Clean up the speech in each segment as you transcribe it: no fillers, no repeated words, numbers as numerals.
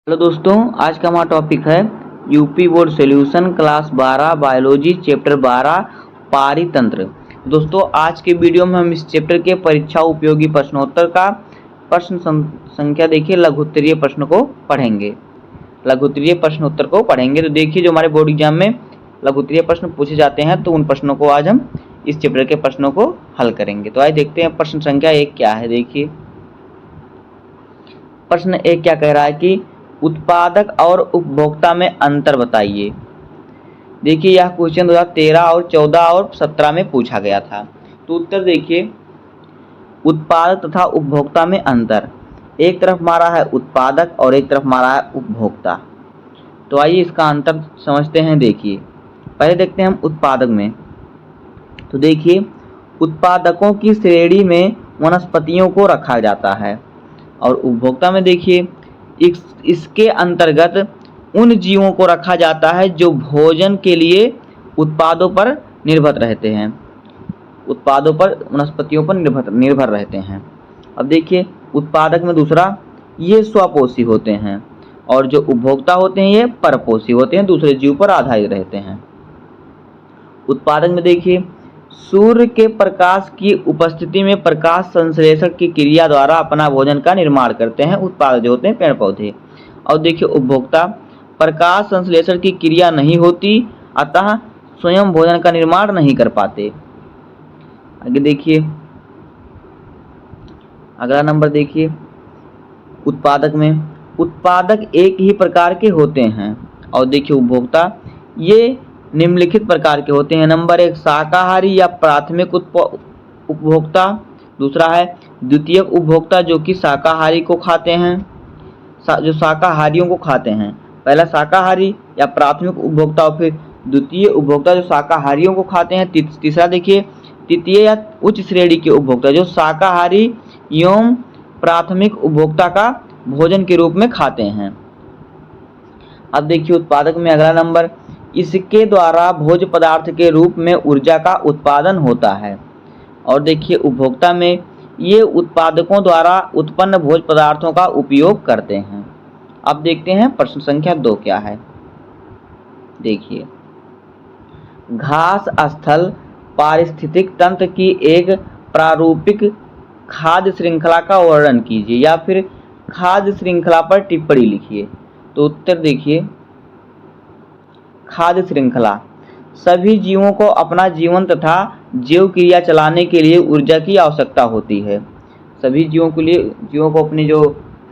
Hello दोस्तों, आज का हमारा टॉपिक है UP board solution class 12 biology chapter 12 पारितंत्र। दोस्तों, आज के वीडियो में हम इस चैप्टर के परीक्षा उपयोगी प्रश्नोत्तर का प्रश्न संख्या देखिए लघुत्तरीय प्रश्न को पढ़ेंगे। लघुत्तरीय प्रश्नोत्तर को पढ़ेंगे। तो देखिए, जो हमारे बोर्ड एग्जाम में लघुत्तरीय प्रश्न पूछे जाते हैं तो उन प्रश्नों को आज हम इस चैप्टर के प्रश्नों को हल करेंगे। तो आइए देखते हैं प्रश्न संख्या 1 क्या है। देखिए, प्रश्न 1 क्या कह रहा है कि उत्पादक और उपभोक्ता में अंतर बताइए। देखिए, यह क्वेश्चन 2013 और 14 और 17 में पूछा गया था। तो उत्तर देखिए, उत्पादक तथा उपभोक्ता में अंतर। एक तरफ मारा है उत्पादक और एक तरफ मारा है उपभोक्ता। तो आइए इसका अंतर समझते हैं। देखिए, पहले देखते हैं हम उत्पादक में। तो देखिए, उत्पादकों की श्रेणी में वनस्पतियों को रखा जाता है और उपभोक्ता में देखिए इसके अंतर्गत उन जीवों को रखा जाता है जो भोजन के लिए उत्पादों पर निर्भर रहते हैं, उत्पादों पर वनस्पतियों पर निर्भर रहते हैं। अब देखिए, उत्पादक में दूसरा, ये स्वपोषी होते हैं और जो उपभोक्ता होते हैं ये परपोषी होते हैं, दूसरे जीव पर आधारित रहते हैं। उत्पादक में देखिए, सूर्य के प्रकाश की उपस्थिति में प्रकाश संश्लेषण की क्रिया द्वारा अपना भोजन का निर्माण करते हैं उत्पादक जो होते हैं पेड़ पौधे। और देखिए, उपभोक्ता, प्रकाश संश्लेषण की क्रिया नहीं होती अतः स्वयं भोजन का निर्माण नहीं कर पाते। आगे देखिए, अगला नंबर देखिए, उत्पादक में उत्पादक एक ही प्रकार के होते हैं और देखिए उपभोक्ता ये निम्नलिखित प्रकार के होते हैं। नंबर 1, शाकाहारी या प्राथमिक उपभोक्ता। दूसरा है द्वितीयक उपभोक्ता जो कि शाकाहारी को खाते हैं, जो शाकाहारियों को खाते हैं। पहला शाकाहारी या प्राथमिक उपभोक्ता और फिर द्वितीय उपभोक्ता जो शाकाहारियों को खाते हैं। तीसरा देखिए, तृतीय या उच्च श्रेणी के उपभोक्ता जो शाकाहारी एवं प्राथमिक उपभोक्ता का भोजन के रूप में खाते हैं। अब देखिए, उत्पादक में अगला नंबर, इसके द्वारा भोज्य पदार्थ के रूप में ऊर्जा का उत्पादन होता है। और देखिए, उपभोक्ता में ये उत्पादकों द्वारा उत्पन्न भोज्य पदार्थों का उपयोग करते हैं। अब देखते हैं प्रश्न संख्या 2 क्या है। देखिए, घास स्थल पारिस्थितिक तंत्र की एक प्रारूपिक खाद्य श्रृंखला का वर्णन कीजिए या फिर खाद्य श्रृंखला पर टिप्पणी लिखिए। तो उत्तर देखिए, खाद्य श्रृंखला सभी जीवों को अपना जीवन तथा जीव क्रिया चलाने के लिए ऊर्जा की आवश्यकता होती है। सभी जीवों को अपनी जो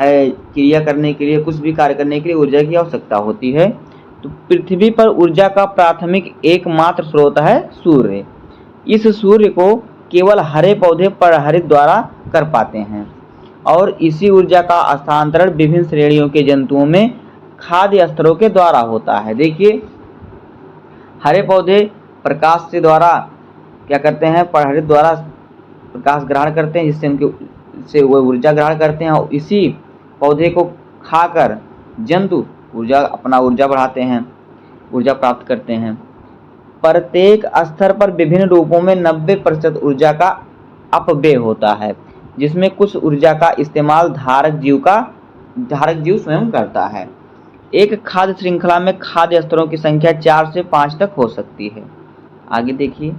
है क्रिया करने के लिए, कुछ भी कार्य करने के लिए ऊर्जा की आवश्यकता होती है। तो पृथ्वी पर ऊर्जा का प्राथमिक एकमात्र स्रोत है सूर्य। इस सूर्य को केवल हरे पौधे परहरित द्वारा कर पाते हैं और इसी ऊर्जा का हस्तांतरण विभिन्न श्रेणियों के जंतुओं में खाद्य स्तरों के द्वारा होता है। देखिए, हरे पौधे प्रकाश से द्वारा क्या करते हैं, परहरित द्वारा प्रकाश ग्रहण करते हैं जिससे वो ऊर्जा ग्रहण करते हैं और इसी पौधे को खाकर जंतु ऊर्जा बढ़ाते हैं, ऊर्जा प्राप्त करते हैं। प्रत्येक स्तर पर विभिन्न रूपों में 90% ऊर्जा का अपव्यय होता है जिसमें कुछ ऊर्जा का इस्तेमाल धारक जीव स्वयं करता है। एक खाद्य श्रृंखला में खाद्य स्तरों की संख्या 4 से 5 तक हो सकती है। आगे देखिए,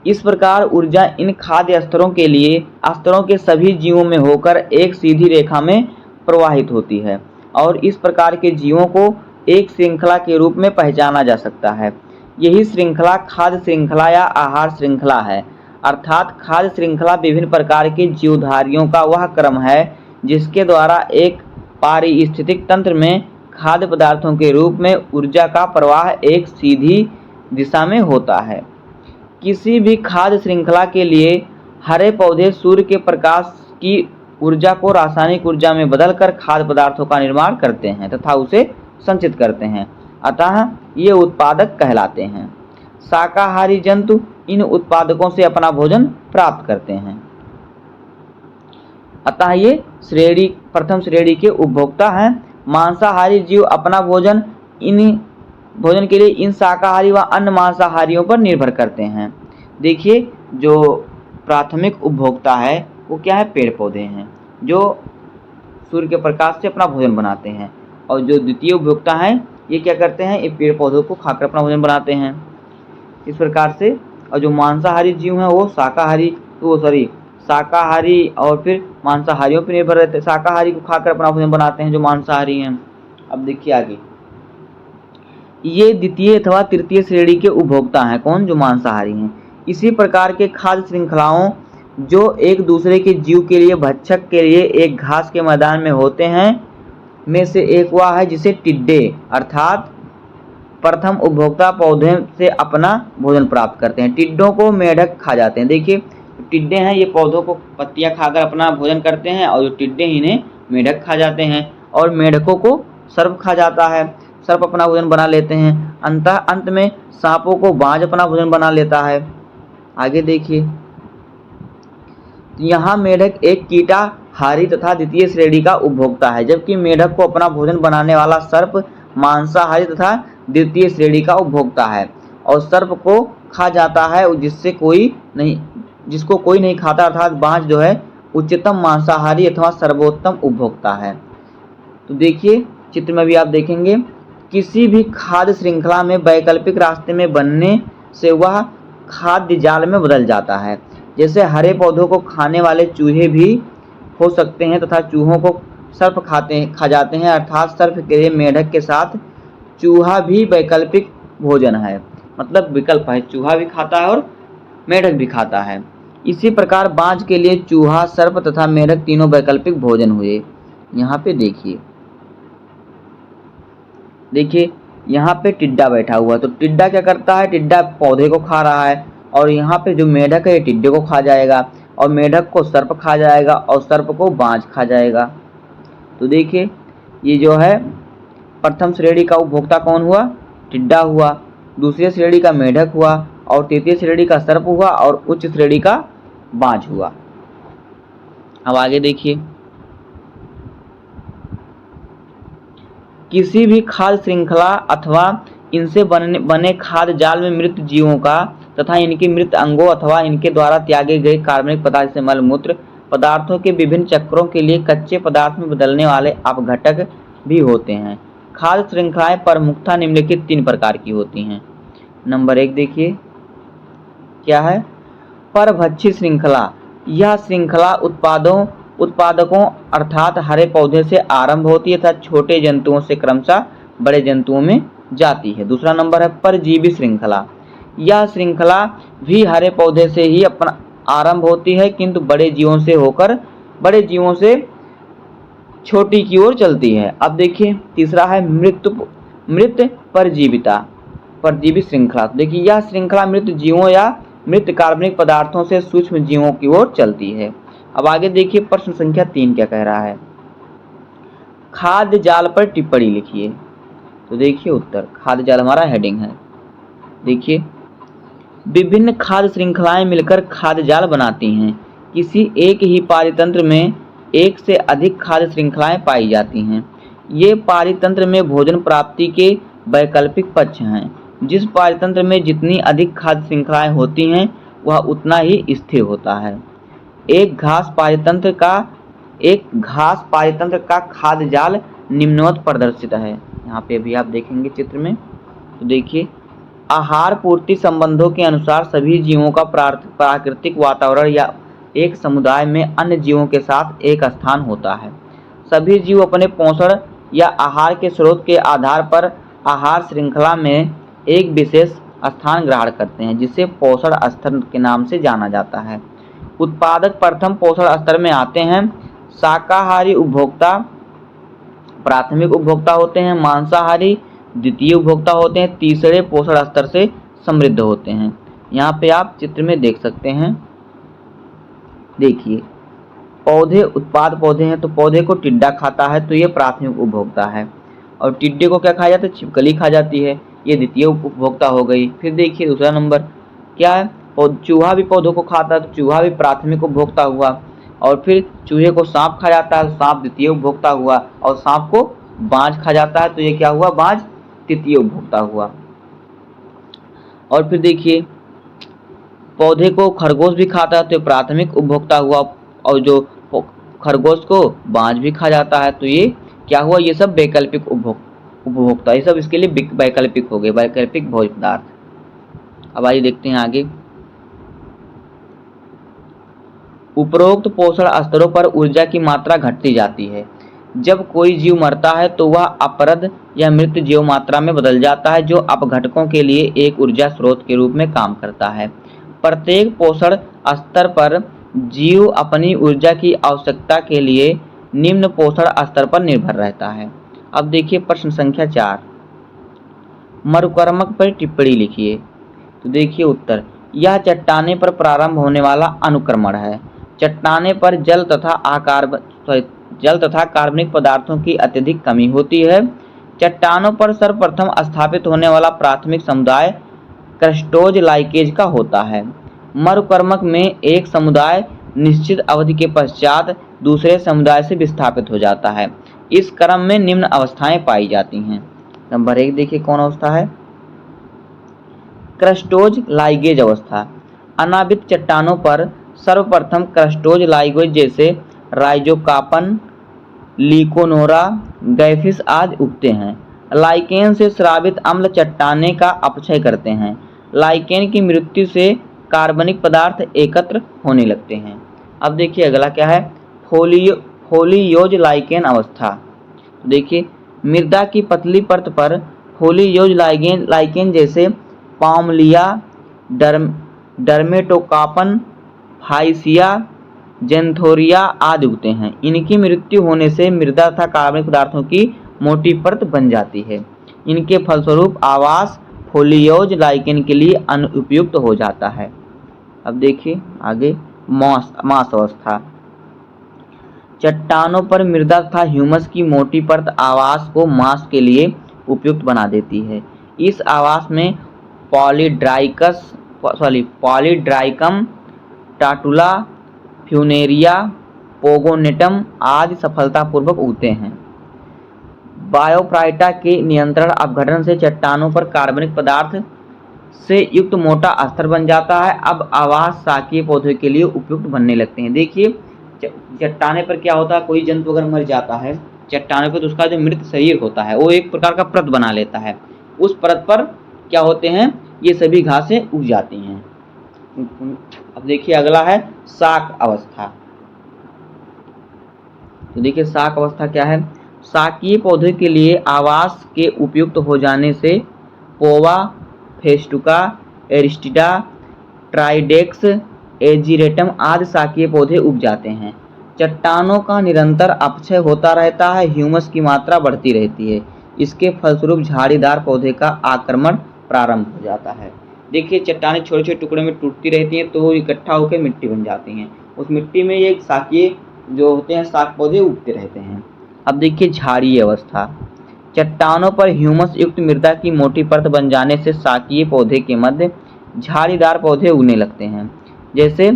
इस प्रकार ऊर्जा इन खाद्य स्तरों के सभी जीवों में होकर एक सीधी रेखा में प्रवाहित होती है और इस प्रकार के जीवों को एक श्रृंखला के रूप में पहचाना जा सकता है। यही श्रृंखला खाद्य श्रृंखला या आहार श्रृंखला है। अर्थात खाद्य श्रृंखला विभिन्न प्रकार के जीवधारियों का वह क्रम है जिसके द्वारा एक पारिस्थितिक तंत्र में खाद्य पदार्थों के रूप में ऊर्जा का प्रवाह एक सीधी दिशा में होता है। किसी भी खाद्य श्रृंखला के लिए हरे पौधे सूर्य के प्रकाश की ऊर्जा को रासायनिक ऊर्जा में बदलकर खाद्य पदार्थों का निर्माण करते हैं तथा उसे संचित करते हैं, अतः ये उत्पादक कहलाते हैं। शाकाहारी जंतु इन उत्पादकों से अपना भोजन प्राप्त करते हैं, अतः ये प्रथम श्रेणी के उपभोक्ता हैं। मांसाहारी जीव अपना भोजन के लिए इन शाकाहारी व अन्य मांसाहारियों पर निर्भर करते हैं। देखिए, जो प्राथमिक उपभोक्ता है वो क्या है, पेड़ पौधे हैं। जो सूर्य के प्रकाश से अपना भोजन बनाते हैं। और जो द्वितीय उपभोक्ता हैं ये क्या करते हैं, ये पेड़ पौधों को खाकर अपना भोजन बनाते हैं इस प्रकार से। और जो मांसाहारी जीव हैं वो शाकाहारी और फिर मांसाहारियों पर निर्भर रहते हैं। शाकाहारी को खाकर अपना भोजन बनाते हैं जो मांसाहारी हैं। अब देखिए आगे, ये द्वितीय अथवा तृतीय श्रेणी के उपभोक्ता हैं। कौन? जो मांसाहारी हैं। इसी प्रकार के खाद्य श्रृंखलाओं जो एक दूसरे के जीव के लिए भक्षक के लिए एक घास के मैदान में होते हैं में से एक वह है जिसे टिड्डे अर्थात प्रथम उपभोक्ता पौधे से अपना भोजन प्राप्त करते हैं। टिड्डों को मेढक खा जाते हैं। देखिए टिड्डे हैं ये पौधों को पत्तियां खाकर अपना भोजन करते हैं और जो टिड्डे इन्हें मेढक खा जाते हैं। और मेढकों को सर्प खा जाता है, सर्प अपना भोजन बना लेते हैं। अंत में सांपों को बाज अपना भोजन बना लेता है। आगे देखिए, यहाँ मेढक एक कीटाहारी तथा द्वितीय श्रेणी का उपभोक्ता है, जबकि मेढक को अपना भोजन बनाने वाला सर्प मांसाहारी तथा द्वितीय श्रेणी का उपभोक्ता है और सर्प को खा जाता है जिसको कोई नहीं खाता, अर्थात बाज जो है उच्चतम मांसाहारी अथवा सर्वोत्तम उपभोक्ता है। तो देखिए चित्र में भी आप देखेंगे, किसी भी खाद्य श्रृंखला में वैकल्पिक रास्ते में बनने से वह खाद्य जाल में बदल जाता है। जैसे हरे पौधों को खाने वाले चूहे भी हो सकते हैं तथा चूहों को सर्प खा जाते हैं, अर्थात सर्प के लिए मेढक के साथ चूहा भी वैकल्पिक भोजन है। मतलब विकल्प है, चूहा भी खाता है और मेढक भी खाता है। इसी प्रकार बाज के लिए चूहा, सर्प तथा मेढक तीनों वैकल्पिक भोजन हुए। यहाँ पे देखिए यहाँ पे टिड्डा बैठा हुआ है। तो टिड्डा क्या करता है, टिड्डा पौधे को खा रहा है और यहाँ पे जो मेढक है ये टिड्डे को खा जाएगा और मेढक को सर्प खा जाएगा और सर्प को बाज खा जाएगा। तो देखिए ये जो है प्रथम श्रेणी का उपभोक्ता कौन हुआ, टिड्डा हुआ, दूसरी श्रेणी का मेढक हुआ और तृतीय श्रेणी का सर्प हुआ और उच्च श्रेणी का बाज हुआ। अब आगे देखिए, किसी भी खाद्य श्रृंखला अथवा इनसे बने खाद्य जाल में मृत जीवों का तथा इनके मृत अंगों अथवा इनके द्वारा त्यागे गए कार्बनिक पदार्थ से मलमूत्र पदार्थों के विभिन्न चक्रों के लिए कच्चे पदार्थ में बदलने वाले अपघटक भी होते हैं। खाद्य श्रृंखलाएं प्रमुखतः निम्नलिखित 3 प्रकार की होती हैं। नंबर 1 देखिए क्या है, परभक्षी श्रृंखला। यह श्रृंखला उत्पादकों अर्थात हरे पौधे से आरंभ होती है तथा छोटे जंतुओं से क्रमशः बड़े जंतुओं में जाती है। दूसरा नंबर है परजीवी श्रृंखला। यह श्रृंखला भी हरे पौधे से ही अपना आरंभ होती है किंतु बड़े जीवों से छोटी की ओर चलती है। अब देखिए तीसरा है मृत परजीवी श्रृंखला। देखिए यह श्रृंखला मृत जीवों या मृत कार्बनिक पदार्थों से सूक्ष्म जीवों की ओर चलती है। अब आगे देखिए प्रश्न संख्या 3 क्या कह रहा है, खाद्य जाल पर टिप्पणी लिखिए। तो देखिए उत्तर, खाद्य जाल हमारा हेडिंग है। देखिए विभिन्न खाद्य श्रृंखलाएं मिलकर खाद्य जाल बनाती हैं। किसी एक ही पारितंत्र में एक से अधिक खाद्य श्रृंखलाएं पाई जाती हैं। ये पारितंत्र में भोजन प्राप्ति के वैकल्पिक पक्ष हैं। जिस पारितंत्र में जितनी अधिक खाद्य श्रृंखलाएं होती हैं वह उतना ही स्थिर होता है। एक घास पारितंत्र का खाद्य जाल निम्नवत प्रदर्शित है। यहाँ पे भी आप देखेंगे चित्र में। तो देखिए आहार पूर्ति संबंधों के अनुसार सभी जीवों का प्राकृतिक वातावरण या एक समुदाय में अन्य जीवों के साथ एक स्थान होता है। सभी जीव अपने पोषण या आहार के स्रोत के आधार पर आहार श्रृंखला में एक विशेष स्थान ग्रहण करते हैं जिसे पोषण स्तर के नाम से जाना जाता है। उत्पादक प्रथम पोषण स्तर में आते हैं। शाकाहारी उपभोक्ता प्राथमिक उपभोक्ता होते हैं, मांसाहारी द्वितीय उपभोक्ता होते हैं, तीसरे पोषण स्तर से समृद्ध होते हैं। यहाँ पे आप चित्र में देख सकते हैं। देखिए पौधे उत्पाद पौधे हैं तो पौधे को टिड्डा खाता है तो ये प्राथमिक उपभोक्ता है और टिड्डे को क्या खाया जाता है, छिपकली खा जाती है, ये द्वितीय उपभोक्ता हो गई। फिर देखिए दूसरा नंबर क्या है, चूहा भी पौधों को खाता है तो चूहा भी प्राथमिक उपभोक्ता हुआ और फिर चूहे को सांप खा जाता है तो सांप द्वितीय उपभोक्ता हुआ और सांप को बाज खा जाता है तो ये क्या हुआ, बाज तृतीय उपभोक्ता हुआ। और फिर देखिए पौधे को खरगोश भी खाता है तो प्राथमिक उपभोक्ता हुआ और जो खरगोश को बाज भी खा जाता है। तो ये क्या हुआ, ये सब वैकल्पिक उपभोक्ता, ये सब इसके लिए वैकल्पिक हो गए, वैकल्पिक भोज्य पदार्थ। अब आइए देखते हैं आगे। उपरोक्त पोषण स्तरों पर ऊर्जा की मात्रा घटती जाती है। जब कोई जीव मरता है तो वह अपरद या मृत जीव मात्रा में बदल जाता है, जो अपघटकों के लिए एक ऊर्जा स्रोत के रूप में काम करता है। प्रत्येक पोषण स्तर पर जीव अपनी ऊर्जा की आवश्यकता के लिए निम्न पोषण स्तर पर निर्भर रहता है। अब देखिए प्रश्न संख्या 4, मरुकर्मक पर टिप्पणी लिखिए। तो देखिए उत्तर, यह चट्टाने पर प्रारंभ होने वाला अनुक्रमण है। चट्टाने पर जल तथा कार्बनिक पदार्थों की अत्यधिक कमी होती है। चट्टानों पर सर्वप्रथम स्थापित होने वाला प्राथमिक समुदाय क्रस्टोज लाइकेज का होता है। मरुकर्मक में एक समुदाय निश्चित अवधि के पश्चात दूसरे समुदाय से विस्थापित हो जाता है। इस क्रम में निम्न अवस्थाएं पाई जाती हैं। नंबर 1 देखिए कौन अवस्था है, क्रस्टोज लाइगेज अवस्था। अनावृत चट्टानों पर सर्वप्रथम क्रस्टोज लाइगेज जैसे राइजोकार्पन, लिकोनोरा, गैफिस आदि उगते हैं। लाइकेन से स्रावित अम्ल चट्टाने का अपक्षय करते हैं। लाइकेन की मृत्यु से कार्बनिक पदार्थ एकत्र होने लगते हैं। अब देखिए अगला क्या है, फोलियोज लाइकेन अवस्था। देखिए मृदा की पतली परत पर फोलियोज लाइकेन जैसे पामलिया, डर्मेटोकार्पन, फाइसिया, जेंथोरिया आदि उगते हैं। इनकी मृत्यु होने से मृदा तथा कार्बनिक पदार्थों की मोटी परत बन जाती है। इनके फलस्वरूप आवास फोलियोज लाइकेन के लिए अनुपयुक्त हो जाता है। अब देखिए आगे, मास अवस्था। चट्टानों पर मृदा तथा ह्यूमस की मोटी परत आवास को मास के लिए उपयुक्त बना देती है। इस आवास में पॉलीड्राइकम, टाटुला, फ्यूनेरिया, पोगोनेटम आदि सफलतापूर्वक उगते हैं। बायोफ्राइटा के नियंत्रण अपघटन से चट्टानों पर कार्बनिक पदार्थ से युक्त मोटा स्तर बन जाता है। अब आवास शाकीय पौधे के लिए उपयुक्त बनने लगते हैं। देखिए चट्टाने पर क्या होता है, कोई जंतु अगर मर जाता है चट्टाने पर तो उसका जो मृत शरीर होता है वो एक प्रकार का परत बना लेता है। उस परत पर क्या होते हैं, ये सभी घासें उग जाती हैं। अब देखिए अगला है शाक अवस्था। तो देखिए शाक अवस्था क्या है, शाकीय पौधे के लिए आवास के उपयुक्त हो जाने से पोवा, फेस्टुका, एरिस्टिडा, ट्राइडेक्स, एजीरेटम आदि शाकीय पौधे उग जाते हैं। चट्टानों का निरंतर अपक्षय होता रहता है, ह्यूमस की मात्रा बढ़ती रहती है। इसके फलस्वरूप झाड़ीदार पौधे का आक्रमण प्रारंभ हो जाता है। देखिए चट्टानें छोटे छोटे टुकड़े में टूटती रहती हैं तो इकट्ठा होकर मिट्टी बन जाती हैं। उस मिट्टी में ये शाकीय जो होते हैं शाक पौधे उगते रहते हैं। अब देखिए झाड़ीय अवस्था। चट्टानों पर ह्यूमस युक्त मृदा की मोटी परत बन जाने से शाकीय पौधे के मध्य झाड़ीदार पौधे उगने लगते हैं, जैसे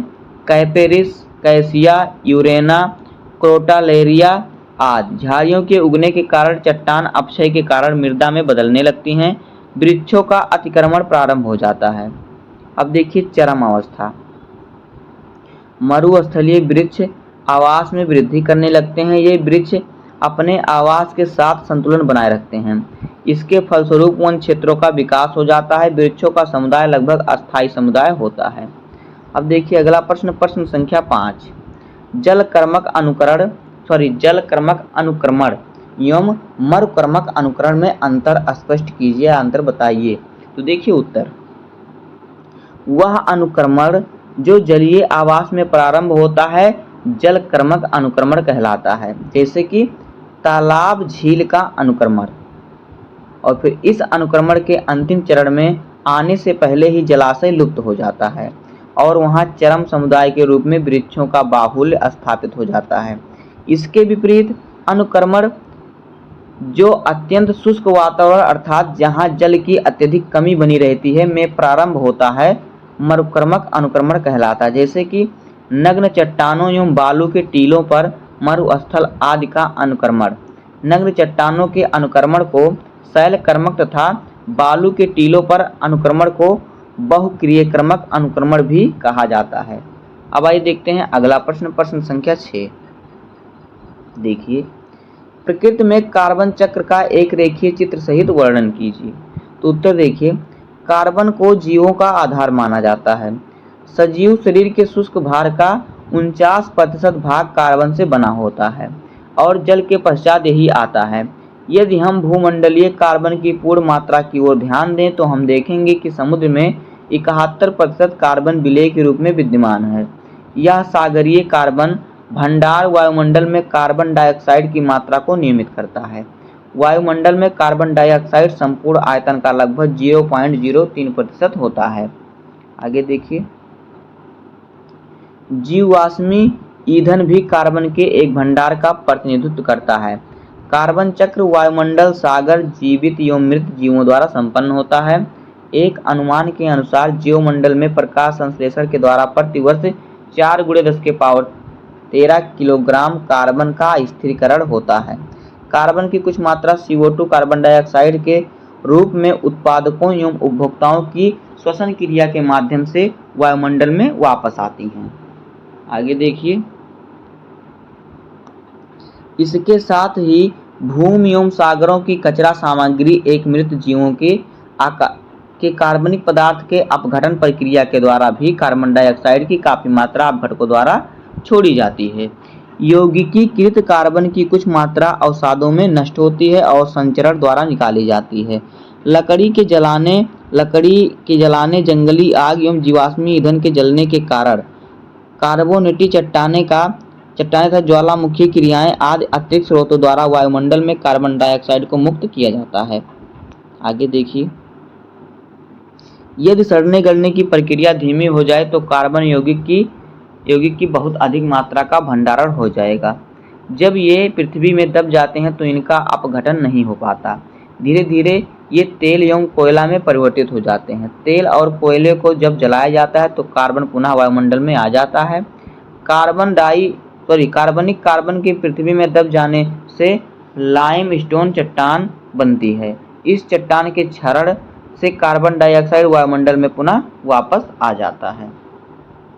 कैपेरिस, कैसिया, यूरेना, क्रोटालेरिया आदि। झाड़ियों के उगने के कारण चट्टान अपक्षय के कारण मृदा में बदलने लगती हैं। वृक्षों का अतिक्रमण प्रारंभ हो जाता है। अब देखिए चरम अवस्था। मरुस्थलीय वृक्ष आवास में वृद्धि करने लगते हैं। ये वृक्ष अपने आवास के साथ संतुलन बनाए रखते हैं। इसके फलस्वरूप वन क्षेत्रों का विकास हो जाता है। वृक्षों का समुदाय लगभग अस्थायी समुदाय होता है। अब देखिए अगला प्रश्न, प्रश्न संख्या 5, जलकर्मक अनुक्रमण एवं मरुकर्मक अनुकरण में अंतर स्पष्ट कीजिए, अंतर बताइए। तो देखिए उत्तर, वह अनुक्रमण जो जलीय आवास में प्रारंभ होता है जलकर्मक अनुक्रमण कहलाता है, जैसे कि तालाब झील का अनुक्रमण। और फिर इस अनुक्रमण के अंतिम चरण में आने से पहले ही जलाशय लुप्त हो जाता है और वहां चरम समुदाय के रूप में वृक्षों का बाहुल्य स्थापित हो जाता है। इसके विपरीत अनुक्रमण जो अत्यंत शुष्क वातावरण अर्थात जहां जल की अत्यधिक कमी बनी रहती है में प्रारंभ होता है मरुकर्मक अनुक्रमण कहलाता है, जैसे कि नग्न चट्टानों एवं बालू के टीलों पर मरुस्थल आदि का अनुक्रमण। नग्न चट्टानों के अनुक्रमण को शैलकर्मक तथा बालू के टीलों पर अनुक्रमण को बहुक्रियक्रमक अनुक्रमण भी कहा जाता है। अब आइए देखते हैं अगला प्रश्न, प्रश्न संख्या 6, देखिए, प्रकृति में कार्बन चक्र का एक रेखीय चित्र सहित वर्णन कीजिए। तो उत्तर देखिए, कार्बन को जीवों का आधार माना जाता है। सजीव शरीर के शुष्क भार का 49% भाग कार्बन से बना होता है और जल के पश्चात यही आता है। यदि हम भूमंडलीय कार्बन की पूर्ण मात्रा की ओर ध्यान दें तो हम देखेंगे कि समुद्र में 71% कार्बन विलेय के रूप में विद्यमान है। यह सागरीय कार्बन भंडार वायुमंडल में कार्बन डाइऑक्साइड की मात्रा को नियमित करता है। वायुमंडल में कार्बन डाइऑक्साइड संपूर्ण आयतन का लगभग 0.03% होता है। आगे देखिए, जीवाश्मी ईंधन भी कार्बन के एक भंडार का प्रतिनिधित्व करता है। कार्बन चक्र वायुमंडल, सागर, जीवित एवं मृत जीवों द्वारा संपन्न होता है। एक अनुमान के अनुसार जीवमंडल में प्रकाश संश्लेषण के द्वारा प्रतिवर्ष 4 × 10⁻13 किलोग्राम कार्बन का स्थिरीकरण होता है। कार्बन की कुछ मात्रा CO2 कार्बन डाइऑक्साइड के रूप में उत्पादकों एवं उपभोक्ताओं की श्वसन क्रिया के माध्यम से वायुमंडल में वापस आती हैं। आगे देखिए, इसके साथ ही भूमि एवं सागरों की कचरा सामग्री एक मृत जीवों के कार्बनिक पदार्थ के अपघटन प्रक्रिया के द्वारा भी कार्बन डाइऑक्साइड की काफी मात्रा अपघटकों द्वारा छोड़ी जाती है। यौगिकीकृत कार्बन की कुछ मात्रा अवसादों में नष्ट होती है और संचरण द्वारा निकाली जाती है। लकड़ी के जलाने, जंगली आग एवं जीवाश्मी ईंधन के जलने के कारण कार्बोनेटी चट्टानें तथा ज्वालामुखी क्रियाएं आदि अतिरिक्त स्रोतों द्वारा वायुमंडल में कार्बन डाइऑक्साइड को मुक्त किया जाता है। आगे देखिए, यदि सड़ने गलने की प्रक्रिया धीमी हो जाए तो कार्बन यौगिक की बहुत अधिक मात्रा का भंडारण हो जाएगा। जब ये पृथ्वी में दब जाते हैं तो इनका अपघटन नहीं हो पाता। धीरे धीरे ये तेल एवं कोयला में परिवर्तित हो जाते हैं। तेल और कोयले को जब जलाया जाता है तो कार्बन पुनः वायुमंडल में आ जाता है। कार्बनिक कार्बन के पृथ्वी में दब जाने से लाइमस्टोन चट्टान बनती है। इस चट्टान के क्षरण से कार्बन डाइऑक्साइड वायुमंडल में पुनः वापस आ जाता है।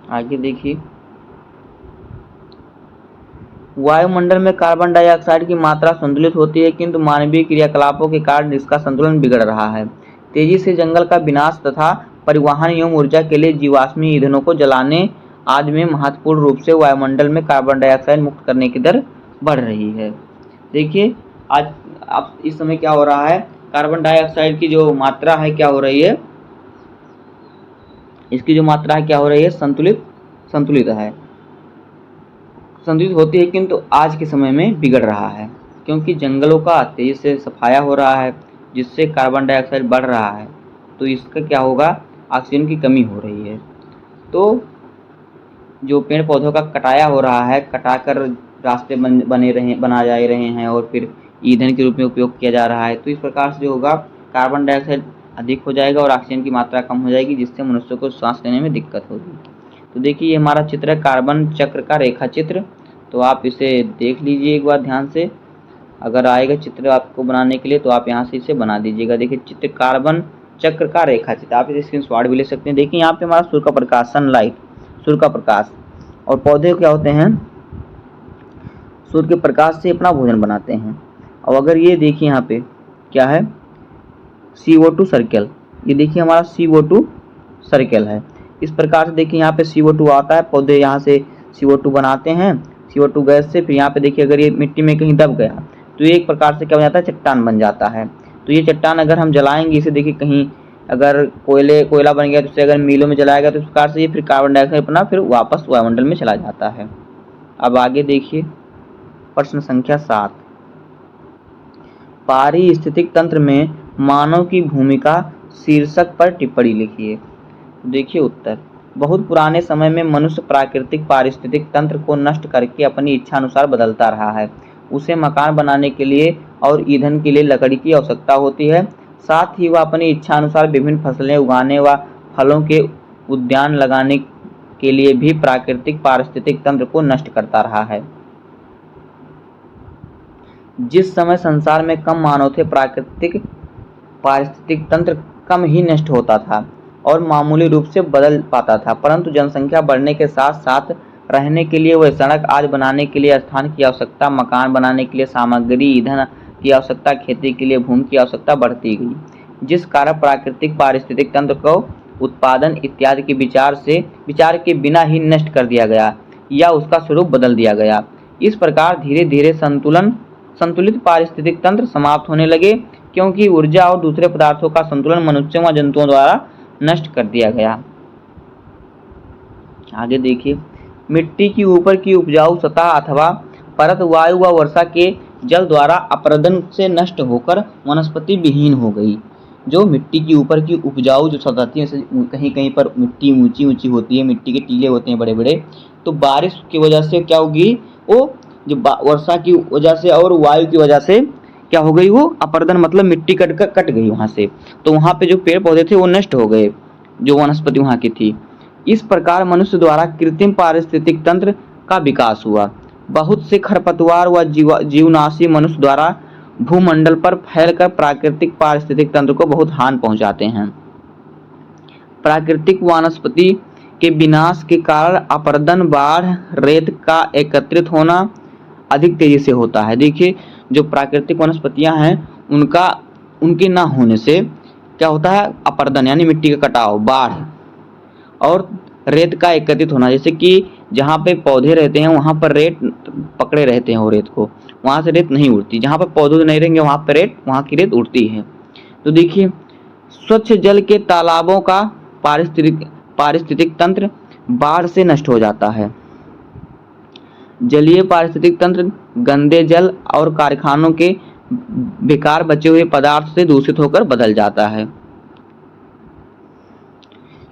आगे देखिए, वायुमंडल में कार्बन डाइऑक्साइड की मात्रा संतुलित होती है, किंतु मानवीय क्रियाकलापों के कारण इसका संतुलन बिगड़ रहा है। तेजी से जंगल का विनाश तथा परिवहन एवं ऊर्जा के लिए जीवाश्मी ईंधनों को जलाने आदि में महत्वपूर्ण रूप से वायुमंडल में कार्बन डाइऑक्साइड मुक्त करने की दर बढ़ रही है। देखिए, आज अब इस समय क्या हो रहा है, कार्बन डाइऑक्साइड की जो मात्रा है क्या हो रही है, इसकी जो मात्रा है क्या हो रही है, संतुलित होती है, किंतु आज के समय में बिगड़ रहा है क्योंकि जंगलों का तेजी से सफाया हो रहा है जिससे कार्बन डाइऑक्साइड बढ़ रहा है। तो इसका क्या होगा, ऑक्सीजन की कमी हो रही है। तो जो पेड़ पौधों का कटाया हो रहा है, कटाकर रास्ते बना जा रहे हैं और फिर ईंधन के रूप में उपयोग किया जा रहा है। तो इस प्रकार से जो होगा, कार्बन डाइऑक्साइड अधिक हो जाएगा और ऑक्सीजन की मात्रा कम हो जाएगी, जिससे मनुष्य को सांस लेने में दिक्कत होगी। तो देखिए, ये हमारा चित्र है कार्बन चक्र का रेखा चित्र। तो आप इसे देख लीजिए एक बार ध्यान से। अगर आएगा चित्र आपको बनाने के लिए तो आप यहाँ से इसे बना दीजिएगा। देखिए, चित्र कार्बन चक्र का रेखा चित्र, आप इसे स्क्रीनशॉट भी ले सकते हैं। देखिए, यहाँ पे हमारा सूर्य का प्रकाश, सनलाइट, सूर्य का प्रकाश, और पौधे क्या होते हैं, सूर्य के प्रकाश से अपना भोजन बनाते हैं। और अगर ये देखिए यहाँ पे क्या है, CO2 सर्कल, ये देखिए हमारा CO2 सर्कल है। इस प्रकार से देखिए यहाँ पे CO2 आता है, पौधे यहाँ से CO2 बनाते हैं, CO2 गैस से। फिर यहाँ पे देखिए, अगर ये मिट्टी में कहीं दब गया तो ये एक प्रकार से क्या बन जाता है, चट्टान बन जाता है। तो ये चट्टान अगर हम जलाएंगे इसे, देखिए कहीं अगर कोयला बन गया तो इसे अगर मिलों में जलाएगा तो इस प्रकार से ये फिर कार्बन डाइऑक्साइड अपना फिर वापस वायुमंडल में चला जाता है। अब आगे देखिए, प्रश्न संख्या 7, पारिस्थितिक तंत्र में मानव की भूमिका शीर्षक पर टिप्पणी लिखिए। देखिए उत्तर, बहुत पुराने समय में मनुष्य प्राकृतिक पारिस्थितिक तंत्र को नष्ट करके अपनी इच्छा अनुसार बदलता रहा है। उसे मकान बनाने के लिए और ईंधन के लिए लकड़ी की आवश्यकता होती है। साथ ही वह अपनी इच्छा अनुसार विभिन्न फसलें उगाने व फलों के उद्यान लगाने के लिए भी प्राकृतिक पारिस्थितिक तंत्र को नष्ट करता रहा है। जिस समय संसार में कम मानव थे, प्राकृतिक पारिस्थितिक तंत्र कम ही नष्ट होता था और मामूली रूप से बदल पाता था, परंतु जनसंख्या बढ़ने के साथ साथ रहने के लिए वह सड़क, आज बनाने के लिए स्थान की आवश्यकता, मकान बनाने के लिए सामग्री, ईंधन की आवश्यकता, खेती के लिए भूमि की आवश्यकता बढ़ती गई, जिस कारण प्राकृतिक पारिस्थितिक तंत्र को उत्पादन इत्यादि के विचार के बिना ही नष्ट कर दिया गया या उसका स्वरूप बदल दिया गया। इस प्रकार धीरे धीरे संतुलित पारिस्थितिक तंत्र समाप्त होने लगे, क्योंकि ऊर्जा और दूसरे पदार्थों का संतुलन मनुष्यों व जंतुओं द्वारा नष्ट कर दिया गया। आगे देखिए, मिट्टी की ऊपर की उपजाऊ सतह अथवा परत वायु व वर्षा के जल द्वारा अपरदन से नष्ट होकर वनस्पति विहीन हो गई। जो मिट्टी की ऊपर की उपजाऊ जो सतह थी, जैसे कहीं कहीं पर मिट्टी ऊंची ऊंची होती है, मिट्टी के टीले होते हैं बड़े बड़े, तो बारिश की वजह से क्या होगी, वो जो वर्षा की वजह से और वायु की वजह से क्या हो गई, वो अपरदन मतलब मिट्टी कट गई वहां से, तो वहां पे जो पेड़ पौधे थे वो नष्ट हो गए, जो वनस्पति वहां की थी। इस प्रकार मनुष्य द्वारा कृत्रिम पारिस्थितिक तंत्र का विकास हुआ। बहुत से खरपतवार व जीवनाशी मनुष्य द्वारा भूमंडल पर फैलकर प्राकृतिक पारिस्थितिक तंत्र को बहुत हानि पहुंचाते हैं। प्राकृतिक वनस्पति के विनाश के कारण अपरदन, बाढ़, रेत का एकत्रित होना अधिक तेजी से होता है। देखिए, जो प्राकृतिक वनस्पतियां हैं उनके ना होने से क्या होता है, अपरदन यानी मिट्टी का कटाव, बाढ़ और रेत का एकत्रित होना। जैसे कि जहाँ पे पौधे रहते हैं वहाँ पर रेत पकड़े रहते हैं, और रेत को वहाँ से रेत नहीं उड़ती, जहाँ पर पौधे नहीं रहेंगे वहाँ की रेत उड़ती है। तो देखिए, स्वच्छ जल के तालाबों का पारिस्थितिक तंत्र बाढ़ से नष्ट हो जाता है। जलीय पारिस्थितिक तंत्र गंदे जल और कारखानों के बेकार बचे हुए पदार्थ से दूषित होकर बदल जाता है।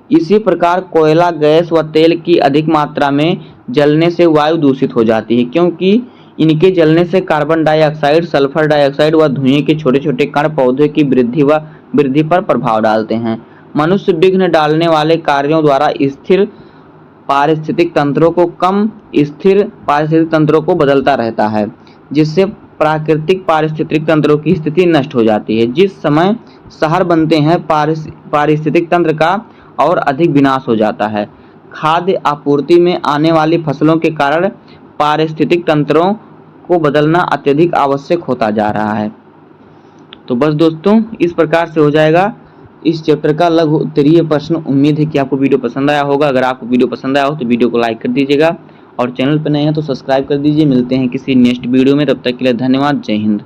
इसी प्रकार कोयला, गैस व तेल की अधिक मात्रा में जलने से वायु दूषित हो जाती है, क्योंकि इनके जलने से कार्बन डाइऑक्साइड, सल्फर डाइऑक्साइड व धुएं के छोटे छोटे कण पौधे की वृद्धि पर प्रभाव डालते हैं। मनुष्य विघ्न डालने वाले कार्यों द्वारा स्थिर पारिस्थितिक तंत्रों को कम स्थिर पारिस्थितिक तंत्रों को बदलता रहता है, जिससे प्राकृतिक पारिस्थितिक तंत्रों की स्थिति नष्ट हो जाती है। जिस समय शहर बनते हैं, पारिस्थितिक तंत्र का और अधिक विनाश हो जाता है। खाद्य आपूर्ति में आने वाली फसलों के कारण पारिस्थितिक तंत्रों को बदलना अत्यधिक आवश्यक होता जा रहा है। तो बस दोस्तों, इस प्रकार से हो जाएगा इस चैप्टर का लघु उत्तरीय प्रश्न। उम्मीद है कि आपको वीडियो पसंद आया होगा। अगर आपको वीडियो पसंद आया हो तो वीडियो को लाइक कर दीजिएगा, और चैनल पर नए हैं तो सब्सक्राइब कर दीजिए। मिलते हैं किसी नेक्स्ट वीडियो में, तब तक के लिए धन्यवाद। जय हिंद।